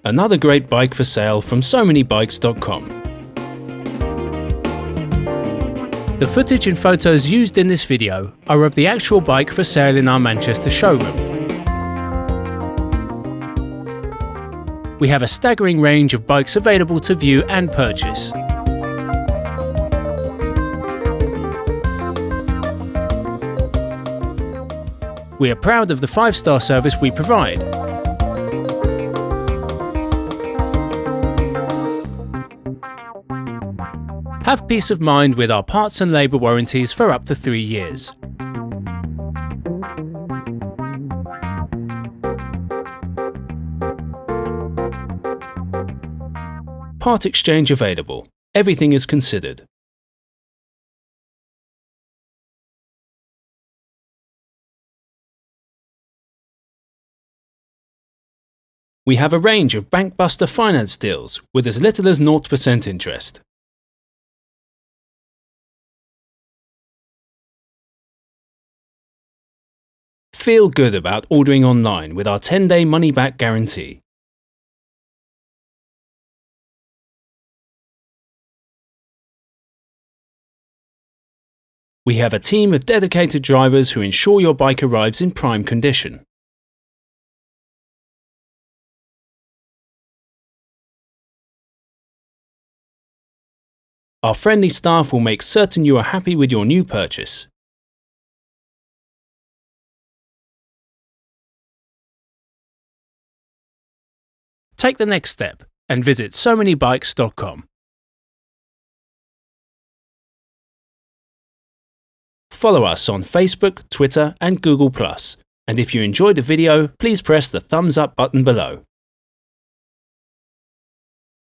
another great bike for sale from SoManyBikes.com. The footage and photos used in this video are of the actual bike for sale in our Manchester showroom. We have a staggering range of bikes available to view and purchase. We are proud of the 5-star service we provide. Have peace of mind with our parts and labour warranties for up to 3 years. Part exchange available. Everything is considered. We have a range of bankbuster finance deals with as little as 0% interest. Feel good about ordering online with our 10-day money-back guarantee. We have a team of dedicated drivers who ensure your bike arrives in prime condition. Our friendly staff will make certain you are happy with your new purchase. Take the next step and visit SoManyBikes.com. Follow us on Facebook, Twitter and Google+. And if you enjoyed the video, please press the thumbs up button below.